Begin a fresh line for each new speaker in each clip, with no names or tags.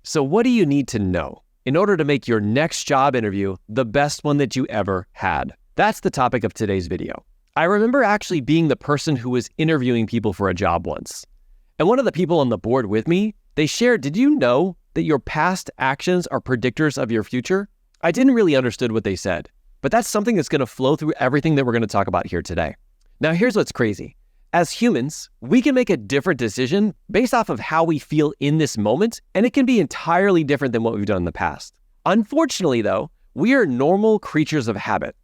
So what do you need to know in order to make your next job interview the best one that you ever had? That's the topic of today's video. I remember actually being the person who was interviewing people for a job once. And one of the people on the board with me, they shared, did you know that your past actions are predictors of your future? I didn't really understand what they said, but that's something that's going to flow through everything that we're going to talk about here today. Now, here's what's crazy. As humans, we can make a different decision based off of how we feel in this moment, and it can be entirely different than what we've done in the past. Unfortunately, though, we are normal creatures of habit.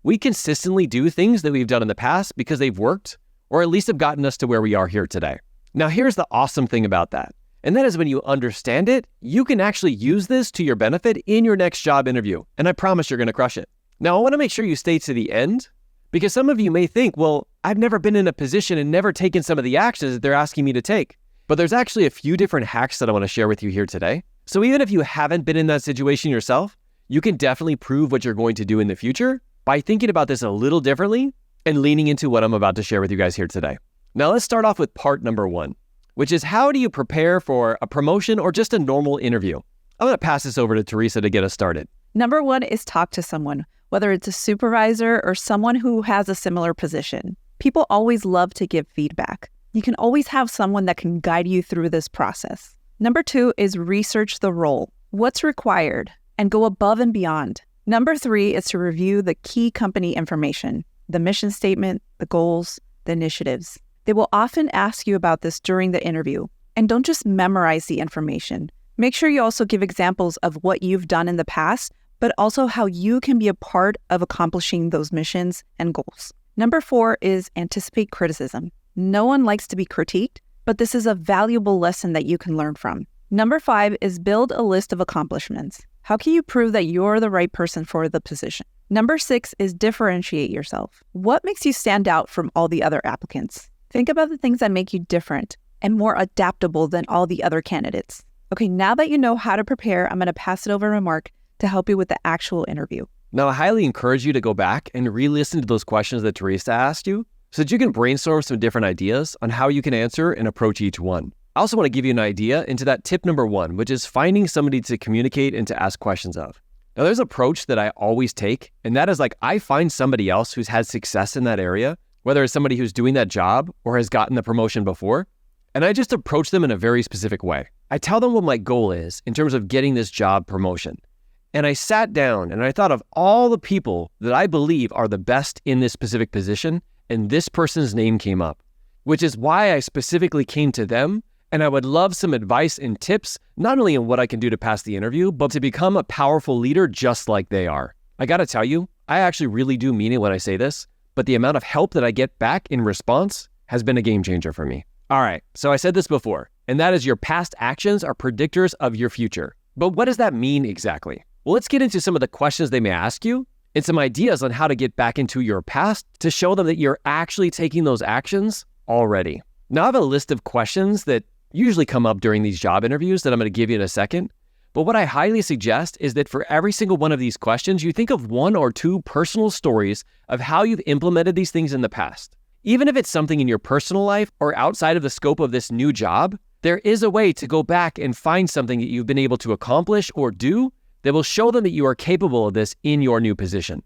We consistently do things that we've done in the past because they've worked, or at least have gotten us to where we are here today. Now, here's the awesome thing about that, and that is when you understand it, you can actually use this to your benefit in your next job interview, and I promise you're going to crush it. Now, I want to make sure you stay to the end, because some of you may think, well, I've never been in a position and never taken some of the actions that they're asking me to take. But there's actually a few different hacks that I want to share with you here today. So even if you haven't been in that situation yourself, you can definitely prove what you're going to do in the future by thinking about this a little differently and leaning into what I'm about to share with you guys here today. Now let's start off with part number 1, which is how do you prepare for a promotion or just a normal interview? I'm going to pass this over to Teresa to get us started.
Number 1 is talk to someone, whether it's a supervisor or someone who has a similar position. People always love to give feedback. You can always have someone that can guide you through this process. Number 2 is research the role, what's required, and go above and beyond. Number 3 is to review the key company information, the mission statement, the goals, the initiatives. They will often ask you about this during the interview. And don't just memorize the information. Make sure you also give examples of what you've done in the past, but also how you can be a part of accomplishing those missions and goals. Number 4 is anticipate criticism. No one likes to be critiqued, but this is a valuable lesson that you can learn from. Number 5 is build a list of accomplishments. How can you prove that you're the right person for the position? Number 6 is differentiate yourself. What makes you stand out from all the other applicants? Think about the things that make you different and more adaptable than all the other candidates. Okay, now that you know how to prepare, I'm going to pass it over to Mark to help you with the actual interview.
Now, I highly encourage you to go back and re-listen to those questions that Teresa asked you so that you can brainstorm some different ideas on how you can answer and approach each one. I also want to give you an idea into that tip number 1, which is finding somebody to communicate and to ask questions of. Now, there's an approach that I always take, and that is I find somebody else who's had success in that area, whether it's somebody who's doing that job or has gotten the promotion before, and I just approach them in a very specific way. I tell them what my goal is in terms of getting this job promotion. And I sat down and I thought of all the people that I believe are the best in this specific position, and this person's name came up, which is why I specifically came to them, and I would love some advice and tips, not only on what I can do to pass the interview, but to become a powerful leader just like they are. I gotta tell you, I actually really do mean it when I say this, but the amount of help that I get back in response has been a game changer for me. All right, so I said this before, and that is your past actions are predictors of your future. But what does that mean exactly? Well, let's get into some of the questions they may ask you and some ideas on how to get back into your past to show them that you're actually taking those actions already. Now, I have a list of questions that usually come up during these job interviews that I'm going to give you in a second. But what I highly suggest is that for every single one of these questions, you think of 1 or 2 personal stories of how you've implemented these things in the past. Even if it's something in your personal life or outside of the scope of this new job, there is a way to go back and find something that you've been able to accomplish or do that will show them that you are capable of this in your new position.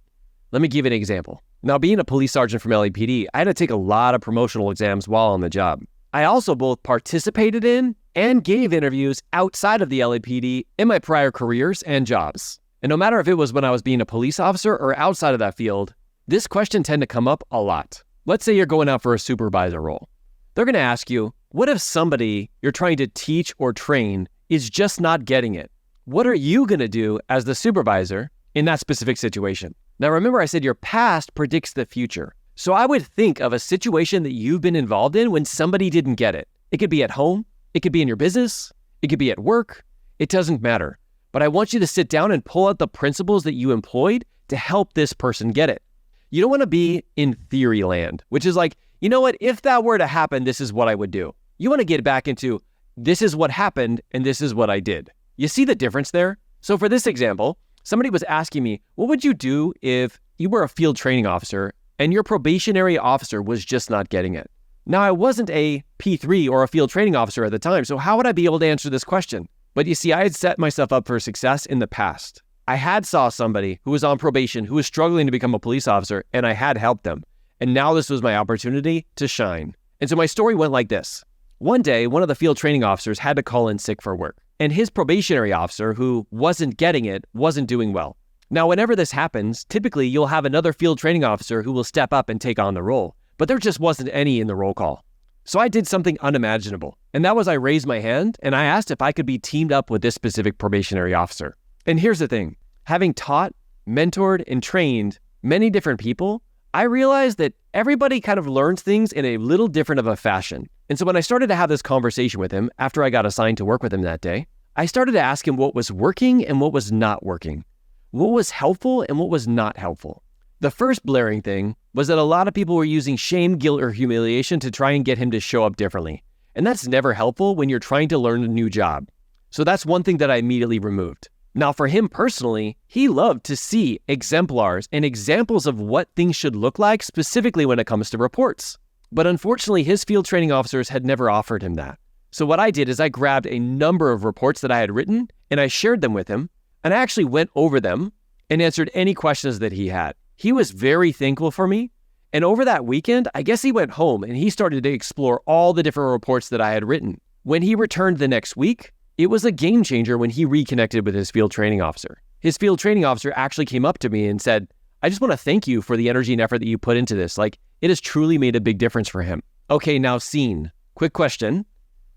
Let me give you an example. Now, being a police sergeant from LAPD, I had to take a lot of promotional exams while on the job. I also both participated in and gave interviews outside of the LAPD in my prior careers and jobs. And no matter if it was when I was being a police officer or outside of that field, this question tend to come up a lot. Let's say you're going out for a supervisor role. They're going to ask you, what if somebody you're trying to teach or train is just not getting it? What are you going to do as the supervisor in that specific situation? Now, remember I said your past predicts the future. So I would think of a situation that you've been involved in when somebody didn't get it. It could be at home. It could be in your business. It could be at work. It doesn't matter. But I want you to sit down and pull out the principles that you employed to help this person get it. You don't want to be in theory land, which is you know what? If that were to happen, this is what I would do. You want to get back into, this is what happened and this is what I did. You see the difference there? So for this example, somebody was asking me, what would you do if you were a field training officer and your probationary officer was just not getting it? Now, I wasn't a P3 or a field training officer at the time, so how would I be able to answer this question? But you see, I had set myself up for success in the past. I had saw somebody who was on probation, who was struggling to become a police officer, and I had helped them. And now this was my opportunity to shine. And so my story went like this. One day, one of the field training officers had to call in sick for work. And his probationary officer, who wasn't getting it, wasn't doing well. Now, whenever this happens, typically you'll have another field training officer who will step up and take on the role. But there just wasn't any in the roll call. So I did something unimaginable. And that was I raised my hand and I asked if I could be teamed up with this specific probationary officer. And here's the thing. Having taught, mentored, and trained many different people, I realized that everybody kind of learns things in a little different of a fashion. And so when I started to have this conversation with him after I got assigned to work with him that day, I started to ask him what was working and what was not working. What was helpful and what was not helpful. The first blaring thing was that a lot of people were using shame, guilt, or humiliation to try and get him to show up differently. And that's never helpful when you're trying to learn a new job. So that's one thing that I immediately removed. Now for him personally, he loved to see exemplars and examples of what things should look like specifically when it comes to reports. But unfortunately, his field training officers had never offered him that. So what I did is I grabbed a number of reports that I had written and I shared them with him. And I actually went over them and answered any questions that he had. He was very thankful for me. And over that weekend, I guess he went home and he started to explore all the different reports that I had written. When he returned the next week, it was a game changer when he reconnected with his field training officer. His field training officer actually came up to me and said, I just want to thank you for the energy and effort that you put into this. Like, it has truly made a big difference for him. Okay, now scene. Quick question.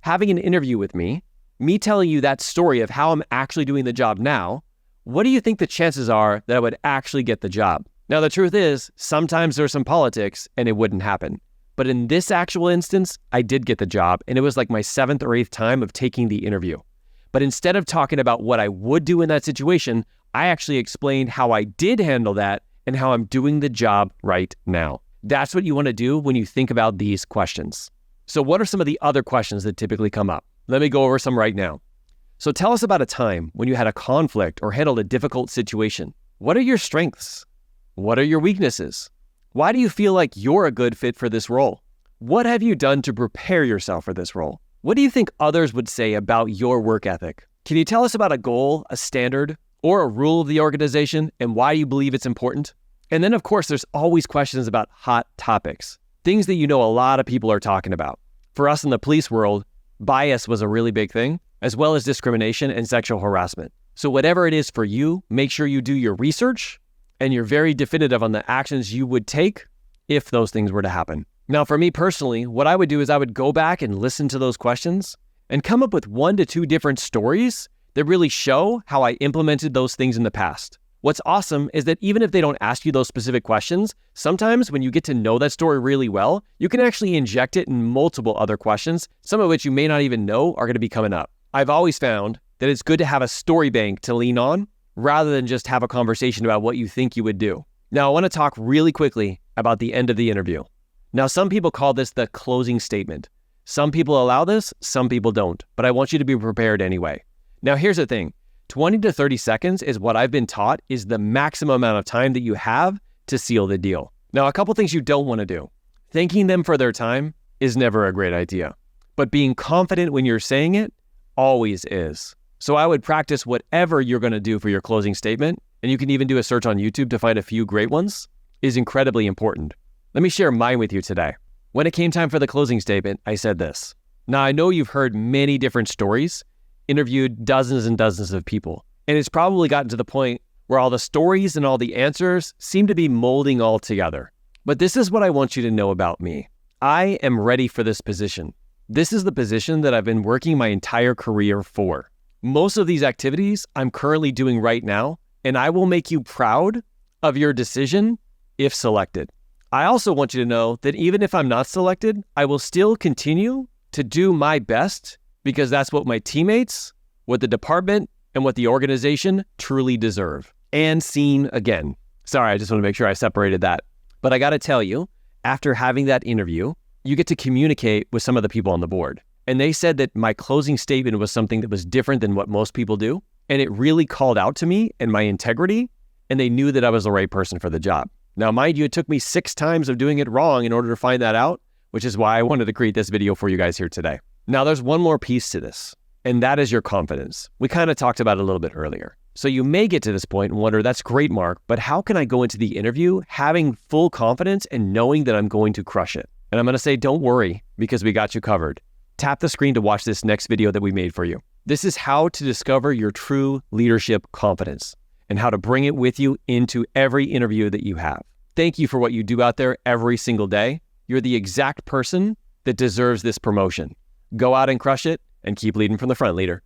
Having an interview with me telling you that story of how I'm actually doing the job now, what do you think the chances are that I would actually get the job? Now, the truth is, sometimes there's some politics and it wouldn't happen. But in this actual instance, I did get the job and it was like my 7th or 8th time of taking the interview. But instead of talking about what I would do in that situation, I actually explained how I did handle that and how I'm doing the job right now. That's what you want to do when you think about these questions. So what are some of the other questions that typically come up? Let me go over some right now. So tell us about a time when you had a conflict or handled a difficult situation. What are your strengths? What are your weaknesses? Why do you feel like you're a good fit for this role? What have you done to prepare yourself for this role? What do you think others would say about your work ethic? Can you tell us about a goal, a standard, or a rule of the organization and why you believe it's important? And then, of course, there's always questions about hot topics, things that you know a lot of people are talking about. For us in the police world, bias was a really big thing, as well as discrimination and sexual harassment. So whatever it is for you, make sure you do your research and you're very definitive on the actions you would take if those things were to happen. Now, for me personally, what I would do is I would go back and listen to those questions and come up with 1 to 2 different stories that really show how I implemented those things in the past. What's awesome is that even if they don't ask you those specific questions, sometimes when you get to know that story really well, you can actually inject it in multiple other questions, some of which you may not even know are going to be coming up. I've always found that it's good to have a story bank to lean on rather than just have a conversation about what you think you would do. Now, I want to talk really quickly about the end of the interview. Now, some people call this the closing statement. Some people allow this, some people don't, but I want you to be prepared anyway. Now, here's the thing. 20 to 30 seconds is what I've been taught is the maximum amount of time that you have to seal the deal. Now, a couple things you don't want to do. Thanking them for their time is never a great idea, but being confident when you're saying it always is. So I would practice whatever you're going to do for your closing statement, and you can even do a search on YouTube to find a few great ones, is incredibly important. Let me share mine with you today. When it came time for the closing statement, I said this. Now, I know you've heard many different stories, interviewed dozens and dozens of people, and it's probably gotten to the point where all the stories and all the answers seem to be molding all together. But this is what I want you to know about me. I am ready for this position. This is the position that I've been working my entire career for. Most of these activities I'm currently doing right now, and I will make you proud of your decision if selected. I also want you to know that even if I'm not selected, I will still continue to do my best because that's what my teammates, what the department, and what the organization truly deserve. And seen again. Sorry, I just want to make sure I separated that. But I got to tell you, after having that interview, you get to communicate with some of the people on the board. And they said that my closing statement was something that was different than what most people do. And it really called out to me and my integrity, and they knew that I was the right person for the job. Now, mind you, it took me 6 times of doing it wrong in order to find that out, which is why I wanted to create this video for you guys here today. Now, there's one more piece to this, And that is your confidence. We kind of talked about it a little bit earlier. So you may get to this point and wonder, that's great, Mark, but how can I go into the interview having full confidence and knowing that I'm going to crush it? And I'm going to say, don't worry, because we got you covered. Tap the screen to watch this next video that we made for you. This is how to discover your true leadership confidence and how to bring it with you into every interview that you have. Thank you for what you do out there every single day. You're the exact person that deserves this promotion. Go out and crush it and keep leading from the front, leader.